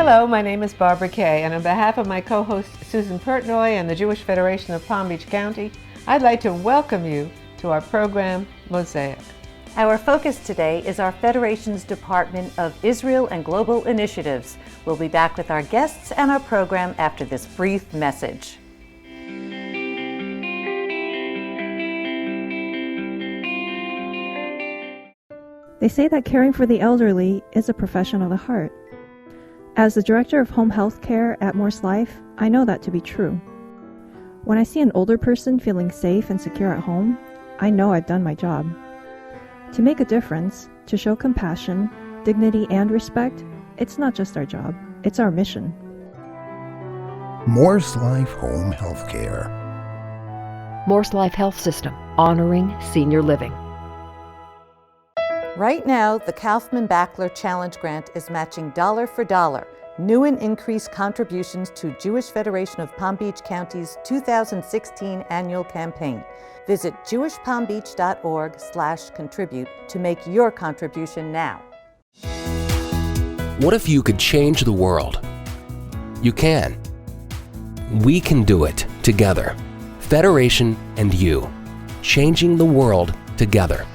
Hello, my name is Barbara Kay, and on behalf of my co-host Susan Portnoy and the Jewish Federation of Palm Beach County, I'd like to welcome you to our program, Mosaic. Our focus today is our Federation's Department of Israel and Global Initiatives. We'll be back with our guests and our program after this brief message. They say that caring for the elderly is a profession of the heart. As the director of home health care at Morse Life, I know that to be true. When I see an older person feeling safe and secure at home, I know I've done my job. To make a difference, to show compassion, dignity, and respect, it's not just our job, it's our mission. Morse Life Home Healthcare. Morse Life Health System, honoring senior living. Right now, the Kaufman-Backler Challenge Grant is matching dollar for dollar new and increased contributions to Jewish Federation of Palm Beach County's 2016 annual campaign. Visit jewishpalmbeach.org/contribute to make your contribution now. What if you could change the world? You can. We can do it together. Federation and you. Changing the world together.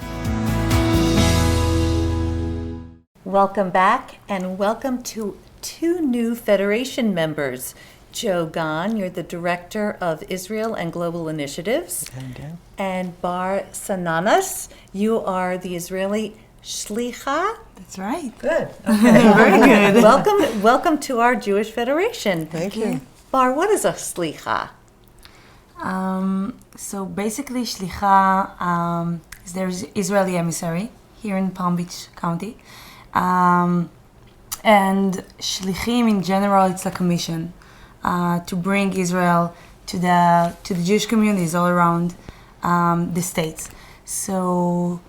Welcome back, and welcome to two new Federation members. Joe Gahn, you're the Director of Israel and Global Initiatives. And Bar Sananas, you are the Israeli Shlicha. That's right. Good. Okay, very good. Welcome to our Jewish Federation. Thank you. Bar, what is a Shlicha? So basically, Shlicha is there's Israeli emissary here in Palm Beach County. And Shlichim in general, it's like a mission to bring Israel to the Jewish communities all around the states. So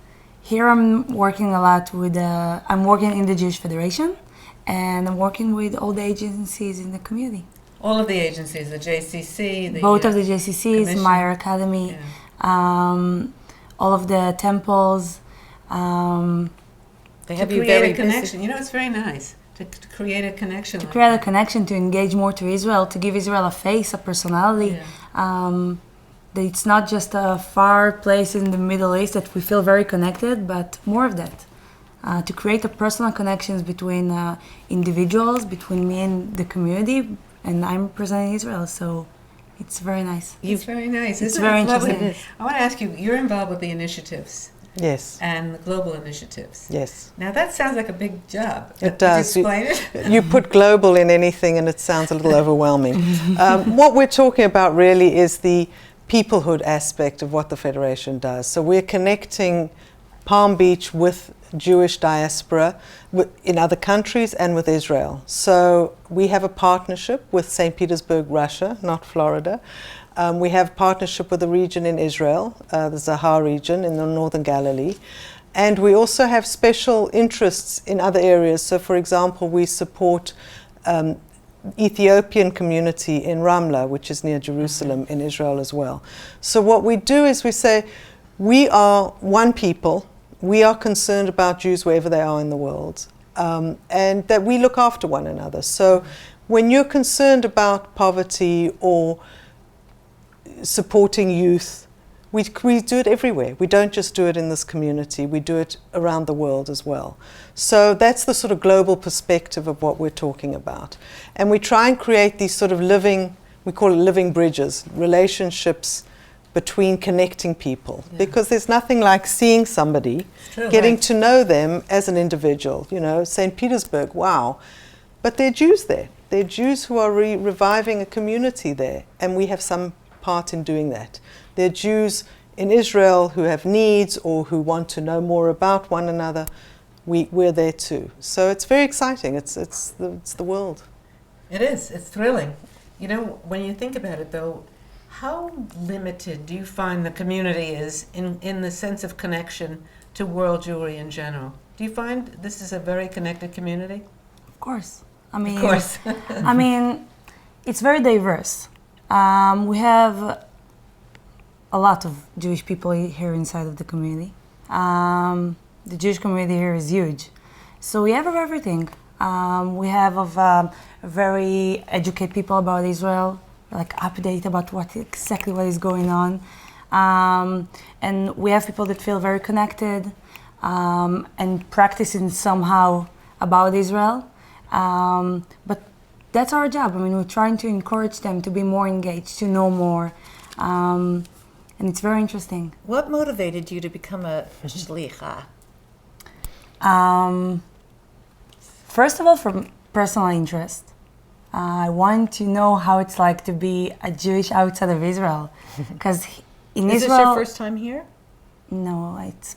here I'm working a lot with, I'm working in the Jewish Federation, and I'm working with all the agencies in the community. All of the agencies, the JCC, both of the JCCs, Commission. Meyer Academy, all of the temples. They have you very connection. You know, it's very nice to create a connection. To create a connection, to engage more to Israel, to give Israel a face, a personality. That it's not just a far place in the Middle East that we feel very connected, but more of that. To create a personal connections between individuals, between me and the community, and I'm representing Israel, so it's very nice. It's very nice. It's very interesting. I want to ask you, you're involved with the initiatives. Yes. And the global initiatives. Yes. Now that sounds like a big job. It does. Could you explain it? You put global in anything and it sounds a little overwhelming. What we're talking about really is the peoplehood aspect of what the Federation does. So we're connecting Palm Beach with Jewish diaspora in other countries and with Israel. So we have a partnership with St. Petersburg, Russia, not Florida. We have partnership with the region in Israel, the Sahalo region in the northern Galilee. And we also have special interests in other areas. So for example, we support Ethiopian community in Ramla, which is near Jerusalem in Israel as well. So what we do is we say, we are one people. We are concerned about Jews wherever they are in the world. And that we look after one another. So when you're concerned about poverty or supporting youth, we do it everywhere. We don't just do it in this community, we do it around the world as well. So that's the sort of global perspective of what we're talking about. And we try and create these sort of living, we call it living bridges, relationships between connecting people. Because there's nothing like seeing somebody, getting to know them as an individual. You know, St. Petersburg, wow. But there are Jews there. There are Jews who are reviving a community there, and we have some part in doing that. There are Jews in Israel who have needs or who want to know more about one another. We're there too. So it's very exciting. It's the world. It is. It's thrilling. You know, when you think about it though, how limited do you find the community is in the sense of connection to world Jewry in general? Do you find this is a very connected community? Of course. I mean, of course. I mean, it's very diverse. We have a lot of Jewish people here inside of the community. The Jewish community here is huge. So we have everything. We have very educated people about Israel, like update about exactly what is going on. And we have people that feel very connected and practicing somehow about Israel. But that's our job. I mean, we're trying to encourage them to be more engaged, to know more. And it's very interesting. What motivated you to become a shlicha? First of all, from personal interest. I want to know how it's like to be a Jewish outside of Israel. Because in Is Israel... this your first time here? No, it's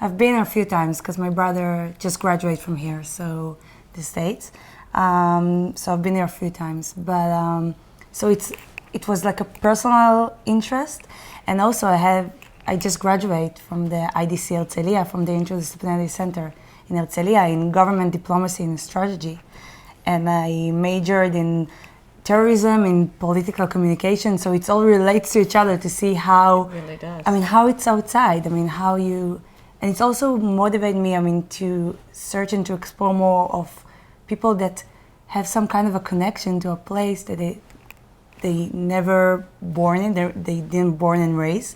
I've been a few times because my brother just graduated from here, so the States. So I've been there a few times. But so it was like a personal interest. And also I just graduated from the IDC Herzliya, from the Interdisciplinary Center in Herzliya in government diplomacy and strategy. And I majored in terrorism, in political communication, so it all relates to each other to see how, It really does. I mean, how it's outside, I mean, how you, and it's also motivated me, I mean, to search and to explore more of people that have some kind of a connection to a place that they never born in, they didn't born and raise.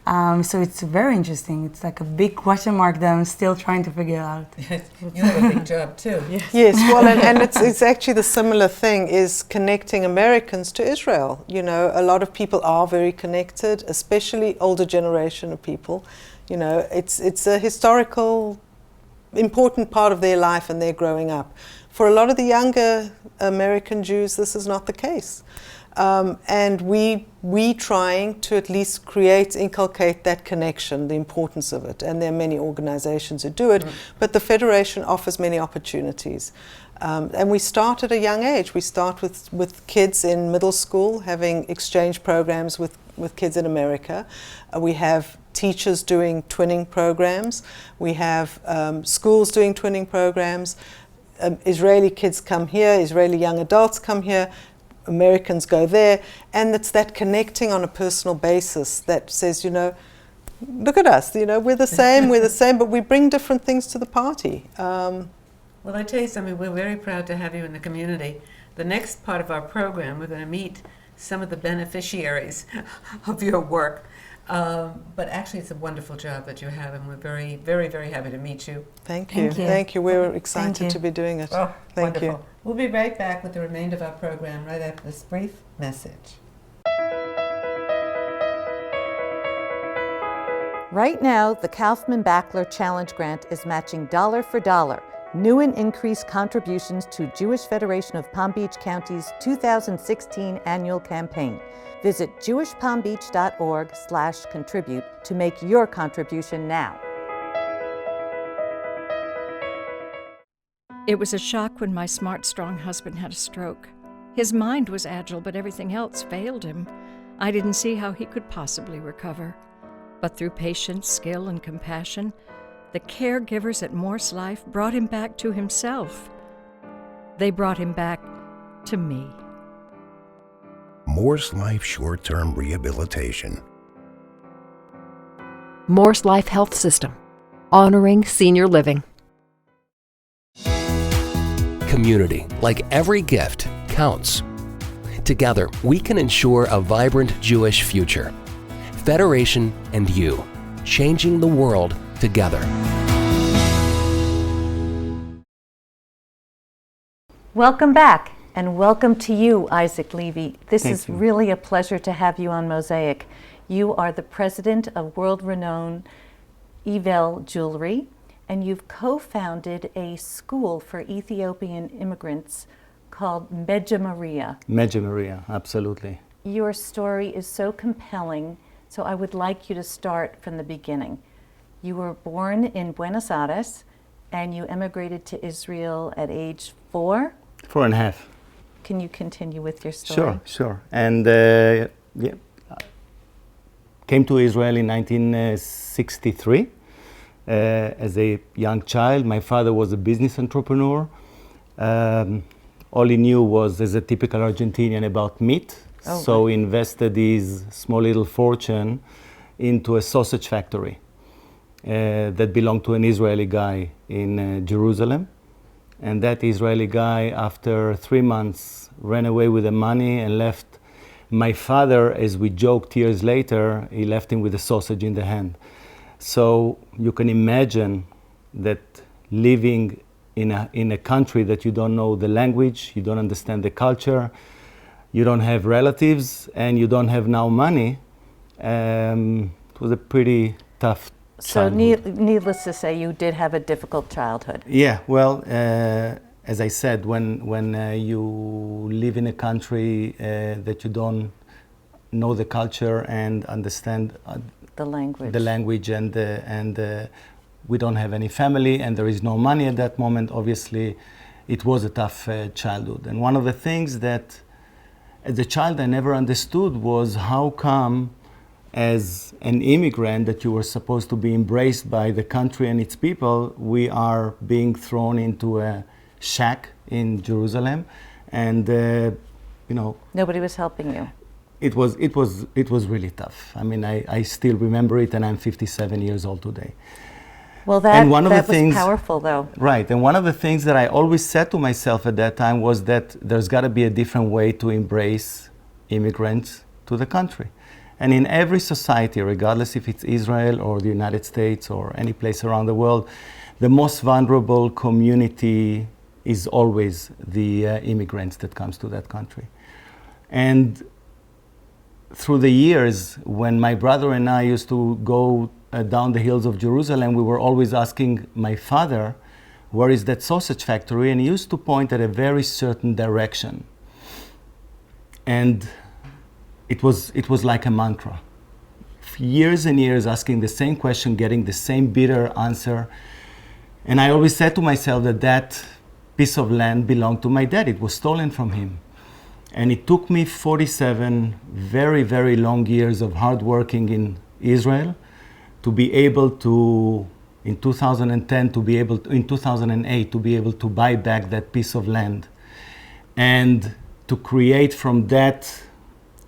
So it's very interesting. It's like a big question mark that I'm still trying to figure out. You have a big job too. Yes, well, and it's actually the similar thing is connecting Americans to Israel. You know, a lot of people are very connected, especially older generation of people. You know, it's a historical, important part of their life and their growing up. For a lot of the younger American Jews, this is not the case. And we trying to at least inculcate that connection, the importance of it. And there are many organizations who do it, but the Federation offers many opportunities. And we start at a young age. We start with kids in middle school having exchange programs with kids in America. We have teachers doing twinning programs. We have schools doing twinning programs. Israeli kids come here, Israeli young adults come here. Americans go there, and it's that connecting on a personal basis that says, you know, look at us, you know, we're the same, but we bring different things to the party. Well, I tell you something, we're very proud to have you in the community. The next part of our program, we're going to meet some of the beneficiaries of your work. But actually, it's a wonderful job that you have, and we're very, very, very happy to meet you. Thank you. Thank you. We're excited to be doing it. Oh, Thank wonderful. you. We'll be right back with the remainder of our program right after this brief message. Right now, the Kaufman-Backler Challenge Grant is matching dollar for dollar new and increased contributions to Jewish Federation of Palm Beach County's 2016 annual campaign. Visit jewishpalmbeach.org/contribute to make your contribution now. It was a shock when my smart, strong husband had a stroke. His mind was agile, but everything else failed him. I didn't see how he could possibly recover. But through patience, skill, and compassion, the caregivers at Morse Life brought him back to himself. They brought him back to me. Morse Life Short-Term Rehabilitation. Morse Life Health System, honoring senior living. Community, like every gift, counts. Together, we can ensure a vibrant Jewish future. Federation and you, changing the world together. Welcome back, and welcome to you, Isaac Levy. This Thank is you. really a pleasure to have you on Mosaic. You are the president of world-renowned Evel Jewelry, and you've co-founded a school for Ethiopian immigrants called Medja Maria. Medja Maria, absolutely. Your story is so compelling, so I would like you to start from the beginning. You were born in Buenos Aires, and you emigrated to Israel at age 4? 4.5. Can you continue with your story? Sure. And came to Israel in 1963 as a young child. My father was a business entrepreneur. All he knew was, as a typical Argentinian, about meat. Oh, so right. he invested his small little fortune into a sausage factory that belonged to an Israeli guy in Jerusalem. And that Israeli guy, after 3 months, ran away with the money and left my father, as we joked years later, he left him with a sausage in the hand. So you can imagine that living in a country that you don't know the language, you don't understand the culture, you don't have relatives, and you don't have now money, it was a pretty tough So childhood. needless to say, you did have a difficult childhood. Yeah, well, as I said, when you live in a country that you don't know the culture and understand The language. the language, and we don't have any family, and there is no money at that moment, obviously, it was a tough childhood. And one of the things that, as a child, I never understood was how come, as an immigrant that you were supposed to be embraced by the country and its people, we are being thrown into a shack in Jerusalem, and Nobody was helping you. it was really tough. I mean, I still remember it, and I'm 57 years old today. Well, that And one of the was things- powerful, though. Right, and one of the things that I always said to myself at that time was that there's got to be a different way to embrace immigrants to the country. And in every society, regardless if it's Israel or the United States or any place around the world, the most vulnerable community is always the immigrants that comes to that country. And through the years, when my brother and I used to go down the hills of Jerusalem, we were always asking my father, where is that sausage factory? And he used to point at a very certain direction. And it was like a mantra. Years and years asking the same question, getting the same bitter answer. And I always said to myself that that piece of land belonged to my dad. It was stolen from him. And it took me 47 very, very long years of hard working in Israel to be able to, in 2010, in 2008, to be able to buy back that piece of land and to create from that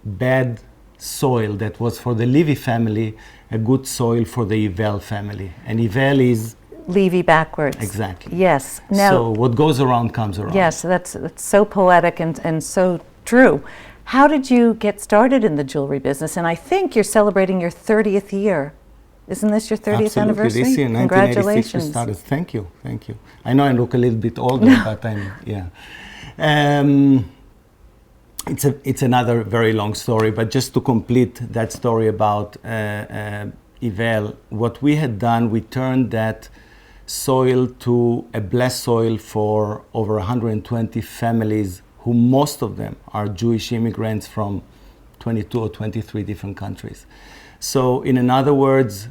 bad soil that was for the Levy family a good soil for the Ivel family. And Ivel is Levy backwards. exactly. Yes. Now, So what goes around comes around. yes, that's so poetic and so true. How did you get started in the jewelry business? And I think you're celebrating your 30th year. Isn't this your 30th Absolutely. anniversary? This year, 1986, we Congratulations. started. Thank you, thank you. I know I look a little bit older, but I'm, yeah. It's another very long story, but just to complete that story about Ivel, what we had done, we turned that soil to a blessed soil for over 120 families, who most of them are Jewish immigrants from 22 or 23 different countries. So in other words,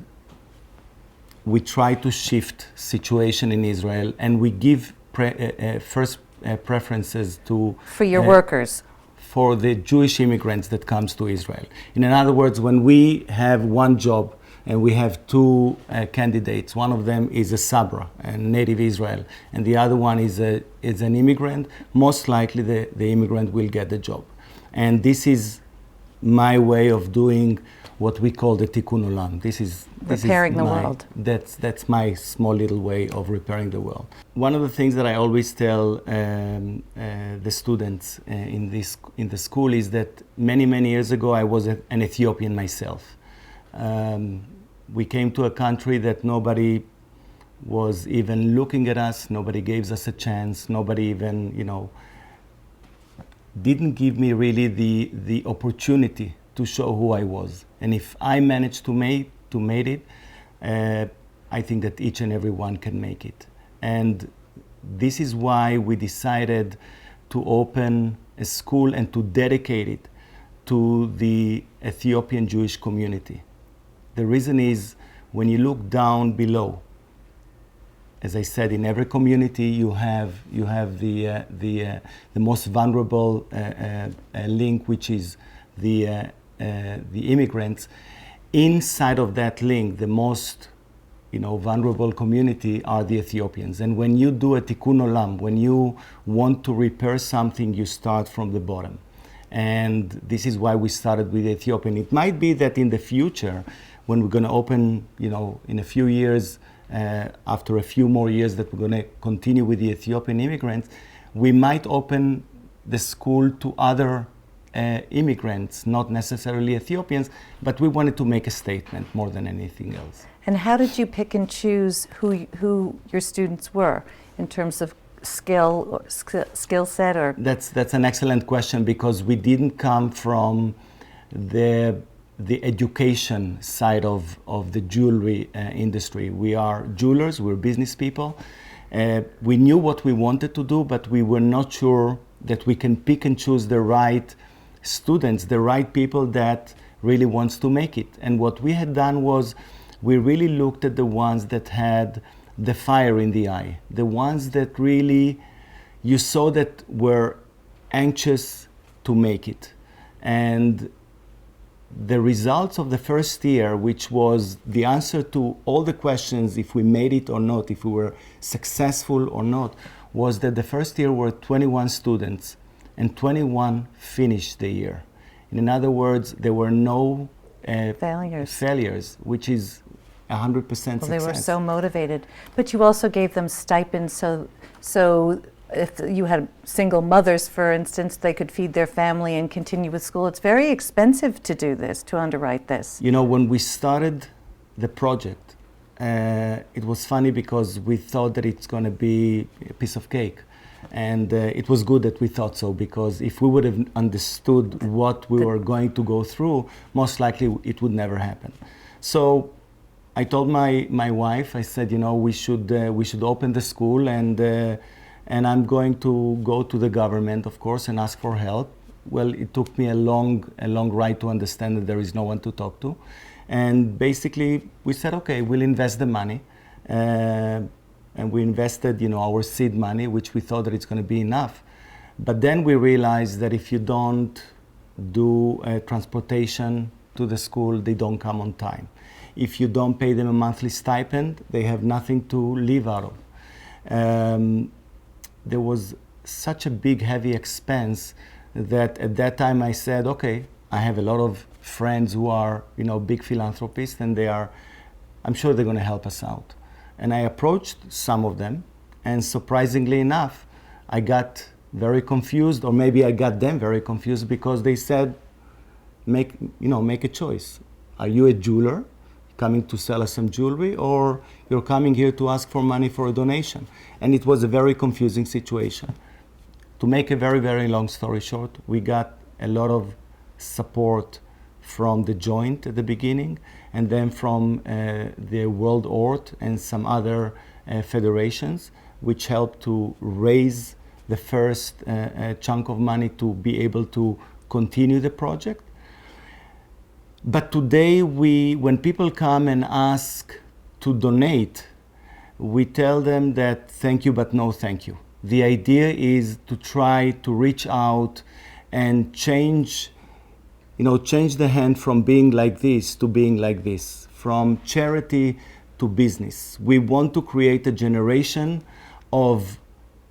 we try to shift situation in Israel, and we give first preferences to For your workers. for the Jewish immigrants that comes to Israel. In other words, when we have one job and we have two candidates, one of them is a Sabra, a native Israel, and the other one is an immigrant, most likely the immigrant will get the job. And this is my way of doing what we call the Tikkun Olam. This is Repairing the world. That's my small little way of repairing the world. One of the things that I always tell the students in the school is that many years ago I was an Ethiopian myself. We came to a country that nobody was even looking at us, nobody gave us a chance, nobody even, didn't give me really the opportunity to show who I was. And if I managed to make it, I think that each and every one can make it. And this is why we decided to open a school and to dedicate it to the Ethiopian Jewish community. The reason is, when you look down below, as I said, in every community you have the most vulnerable link, which is the immigrants. Inside of that link, the most vulnerable community are the Ethiopians. And when you do a tikkun olam, when you want to repair something, you start from the bottom. And this is why we started with Ethiopian. It might be that in the future, when we're going to open, in a few years, after a few more years that we're going to continue with the Ethiopian immigrants, we might open the school to other immigrants, not necessarily Ethiopians, but we wanted to make a statement more than anything else. And how did you pick and choose who your students were in terms of skill set? Or That's an excellent question, because we didn't come from the education side of the jewelry industry. We are jewelers, we're business people. We knew what we wanted to do, but we were not sure that we can pick and choose the right students, the right people that really wants to make it. And what we had done was we really looked at the ones that had the fire in the eye, the ones that really you saw that were anxious to make it. And the results of the first year, which was the answer to all the questions, if we made it or not, if we were successful or not, was that the first year were 21 students and 21 finished the year. In other words, there were no failures, which is 100% success. They were so motivated. But you also gave them stipends, so if you had single mothers, for instance, they could feed their family and continue with school. It's very expensive to do this, to underwrite this. You know, when we started the project, it was funny because we thought that it's going to be a piece of cake. And it was good that we thought so, because if we would have understood what we were going to go through, most likely it would never happen. So I told my wife, I said, you know, we should open the school, and I'm going to go to the government, of course, and ask for help. Well, it took me a long ride to understand that there is no one to talk to. And basically, we said, okay, we'll invest the money. And we invested, you know, our seed money, which we thought that it's going to be enough. But then we realized that if you don't do transportation to the school, they don't come on time. If you don't pay them a monthly stipend, they have nothing to live out of. There was such a big, heavy expense that at that time I said, okay, I have a lot of friends who are, you know, big philanthropists, and I'm sure they're going to help us out. And I approached some of them, and surprisingly enough, I got very confused, or maybe I got them very confused, because they said, make a choice. Are you a jeweler coming to sell us some jewelry, or you're coming here to ask for money for a donation? And it was a very confusing situation. To make a very, very long story short, we got a lot of support from the Joint at the beginning, and then from the World Ort and some other federations, which helped to raise the first chunk of money to be able to continue the project. But today, when people come and ask to donate, we tell them that thank you, but no thank you. The idea is to try to reach out and change the hand from being like this to being like this, from charity to business. We want to create a generation of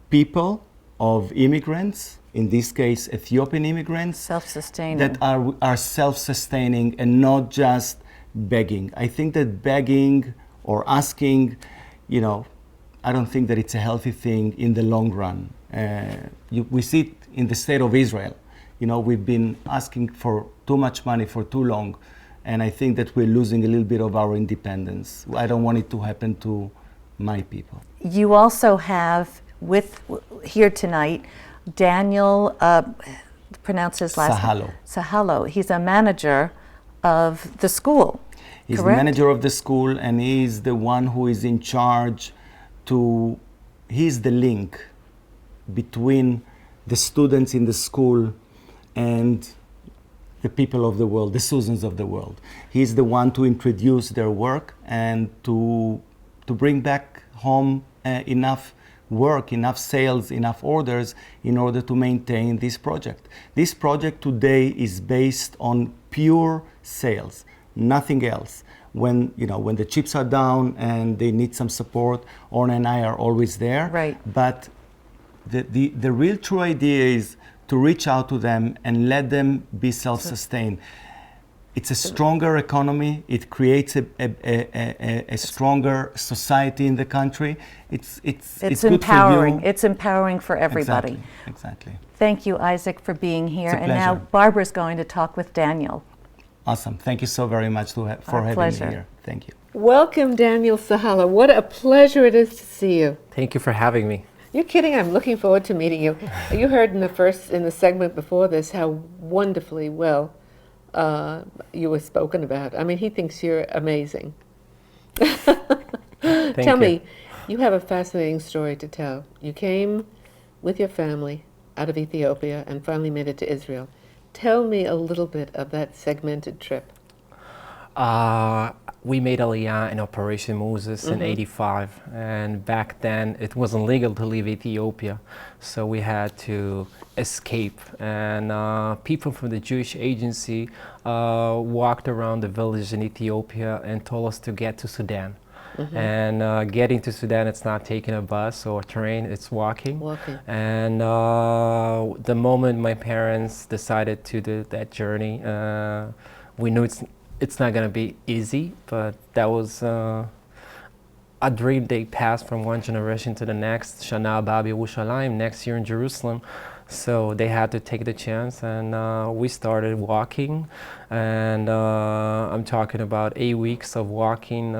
people, of immigrants, in this case Ethiopian immigrants, self-sustaining, that are self-sustaining and not just begging. I think that begging or asking, you know, I don't think that it's a healthy thing in the long run. We see it in the state of Israel. You know, we've been asking for too much money for too long, and I think that we're losing a little bit of our independence. I don't want it to happen to my people. You also have here tonight Daniel, pronounce his last name. Sahalo. He's a manager of the school. He's correct? The manager of the school, and he's the one who is in charge he's the link between the students in the school and the people of the world, the Susans of the world. He's the one to introduce their work and to bring back home enough work, enough sales, enough orders in order to maintain this project. This project today is based on pure sales, nothing else. When the chips are down and they need some support, Orna and I are always there. Right. But the real true idea is to reach out to them and let them be self-sustained. it's a stronger economy. It creates a stronger society in the country. It's good empowering. for you. It's empowering for everybody. Exactly. Thank you, Isaac, for being here. It's a And now pleasure. Barbara's going to talk with Daniel. Awesome. Thank you so very much for having pleasure. me here. Thank you. Welcome, Daniel Sahalo. What a pleasure it is to see you. Thank you for having me. You're kidding. I'm looking forward to meeting you. You heard in the segment before this how wonderfully well you were spoken about. I mean, he thinks you're amazing. Tell me, you have a fascinating story to tell. You came with your family out of Ethiopia and finally made it to Israel. Tell me a little bit of that segmented trip. We made Aliyah in Operation Moses in '85, and back then it wasn't legal to leave Ethiopia, so we had to escape. And people from the Jewish agency walked around the village in Ethiopia and told us to get to Sudan. And getting to Sudan, it's not taking a bus or a train, it's walking. And the moment my parents decided to do that journey, we knew it's not going to be easy, but that was a dream they passed from one generation to the next. Shana Abba Yerushalayim, next year in Jerusalem. So they had to take the chance, and we started walking. And I'm talking about 8 weeks of walking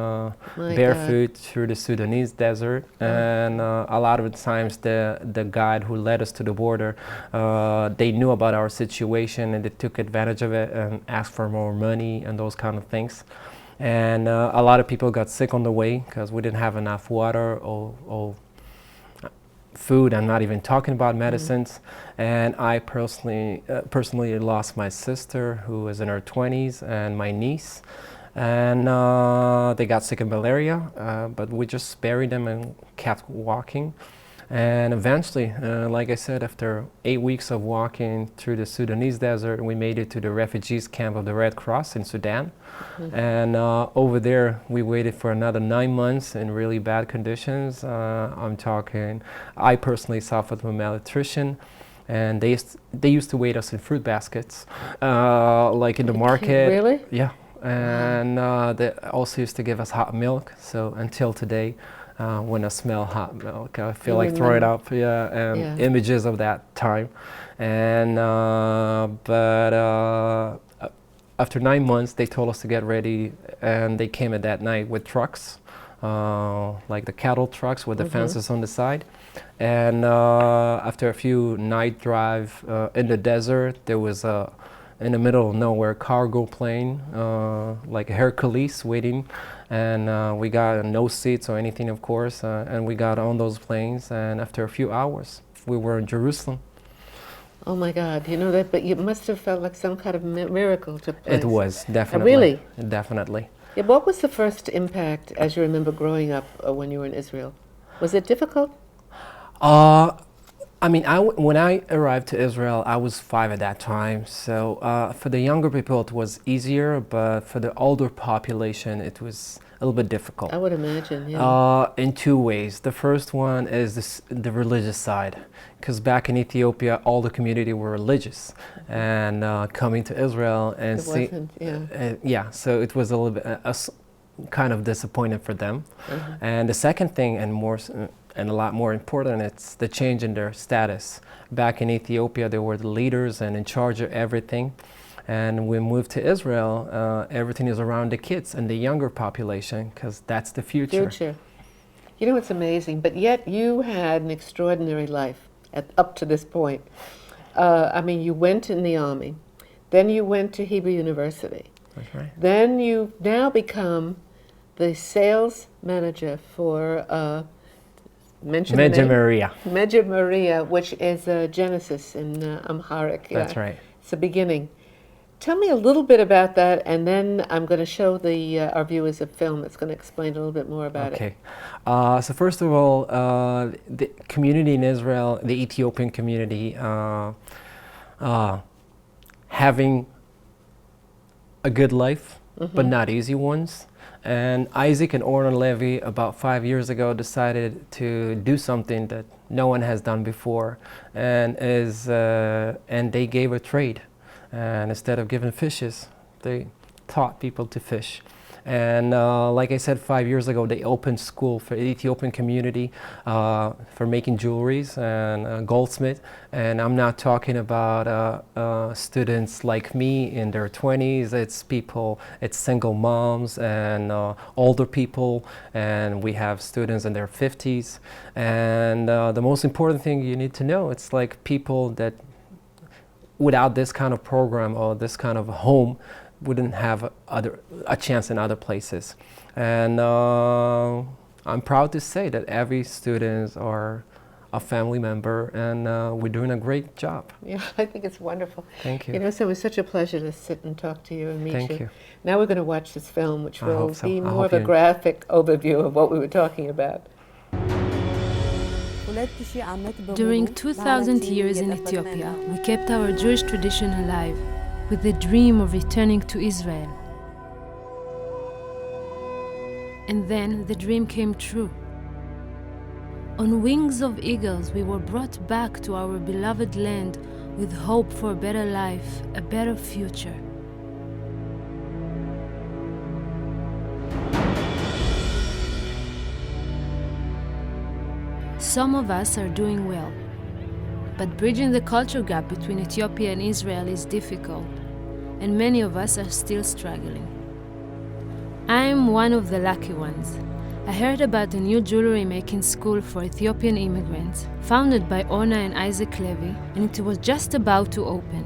barefoot through the Sudanese desert. And a lot of the times the guide who led us to the border, they knew about our situation and they took advantage of it and asked for more money and those kind of things. And a lot of people got sick on the way because we didn't have enough water or food. I'm not even talking about medicines. And I personally lost my sister, who was in her 20s, and my niece. And they got sick of malaria, but we just buried them and kept walking. And eventually, like I said, after 8 weeks of walking through the Sudanese desert, we made it to the refugees camp of the Red Cross in Sudan. And over there, we waited for another 9 months in really bad conditions. I personally suffered from malnutrition. And they used to wait us in fruit baskets, like in the market. Really? Yeah. And they also used to give us hot milk. So until today, when I smell hot milk, I feel like throwing up. Images of that time. And but after 9 months, they told us to get ready, and they came at that night with trucks, like the cattle trucks with the fences on the side. And after a few night drive in the desert, there was in the middle of nowhere cargo plane, like a Hercules waiting. And we got no seats or anything, of course, and we got on those planes. And after a few hours, we were in Jerusalem. Oh my God, you know that, but it must have felt like some kind of miracle took place. It was, definitely. Really? Definitely. Yeah, what was the first impact, as you remember growing up when you were in Israel? Was it difficult? I mean, when I arrived to Israel, I was 5 at that time. So for the younger people, it was easier, but for the older population, it was a little bit difficult. I would imagine, yeah. In 2 ways. The first one is the religious side, because back in Ethiopia, all the community were religious, and coming to Israel and so it was a little bit kind of disappointing for them. And the second thing, and a lot more important, it's the change in their status. Back in Ethiopia, they were the leaders and in charge of everything. And when we moved to Israel, everything is around the kids and the younger population, because that's the future. You know, it's amazing, but yet you had an extraordinary life up to this point. I mean, you went in the army, then you went to Hebrew University. That's right. Then you now become the sales manager for Medja Maria. Medja Maria, which is Genesis in Amharic. That's right. It's the beginning. Tell me a little bit about that, and then I'm going to show our viewers a film that's going to explain a little bit more about it. Okay. So first of all, the community in Israel, the Ethiopian community, having a good life, but not easy ones. And Isaac and Orna Levy, about 5 years ago, decided to do something that no one has done before, and they gave a trade. And instead of giving fishes, they taught people to fish. And like I said, 5 years ago, they opened school for the Ethiopian community for making jewelries and goldsmith. And I'm not talking about students like me in their 20s. It's people, it's single moms and older people. And we have students in their 50s. And the most important thing you need to know, it's like people that without this kind of program or this kind of home, wouldn't have a chance in other places. And I'm proud to say that every student are a family member, and we're doing a great job. Yeah, I think it's wonderful. Thank you. You know, so it was such a pleasure to sit and talk to you and meet Thank you. you. Now we're going to watch this film, which I will hope so. be I more hope of a you- graphic overview of what we were talking about. During 2,000 years in Ethiopia, we kept our Jewish tradition alive with the dream of returning to Israel. And then the dream came true. On wings of eagles, we were brought back to our beloved land with hope for a better life, a better future. Some of us are doing well, but bridging the culture gap between Ethiopia and Israel is difficult, and many of us are still struggling. I'm one of the lucky ones. I heard about a new jewelry making school for Ethiopian immigrants, founded by Orna and Isaac Levy, and it was just about to open.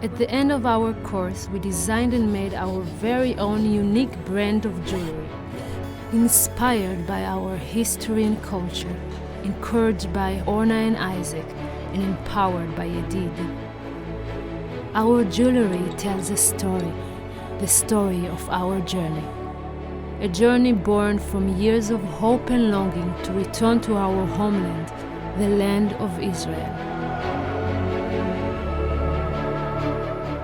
At the end of our course, we designed and made our very own unique brand of jewelry, inspired by our history and culture, encouraged by Orna and Isaac, and empowered by Yedid. Our jewelry tells a story, the story of our journey. A journey born from years of hope and longing to return to our homeland, the land of Israel.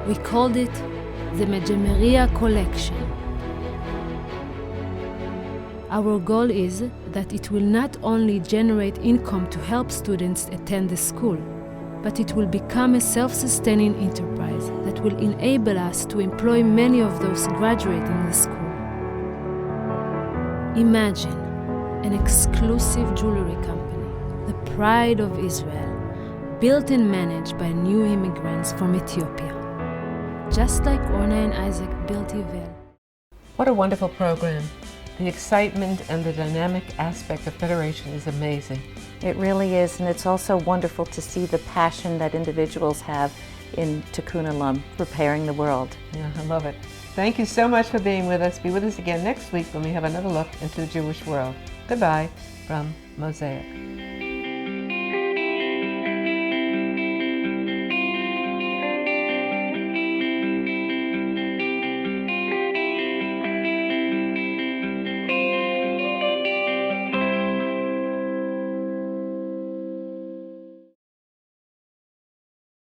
We called it the Mejemeria Collection. Our goal is that it will not only generate income to help students attend the school, but it will become a self-sustaining enterprise that will enable us to employ many of those graduating the school. Imagine an exclusive jewelry company, the pride of Israel, built and managed by new immigrants from Ethiopia, just like Orna and Isaac built Ivel. What a wonderful program. The excitement and the dynamic aspect of Federation is amazing. It really is, and it's also wonderful to see the passion that individuals have in Tikkun Olam, repairing the world. Yeah, I love it. Thank you so much for being with us. Be with us again next week when we have another look into the Jewish world. Goodbye from Mosaic.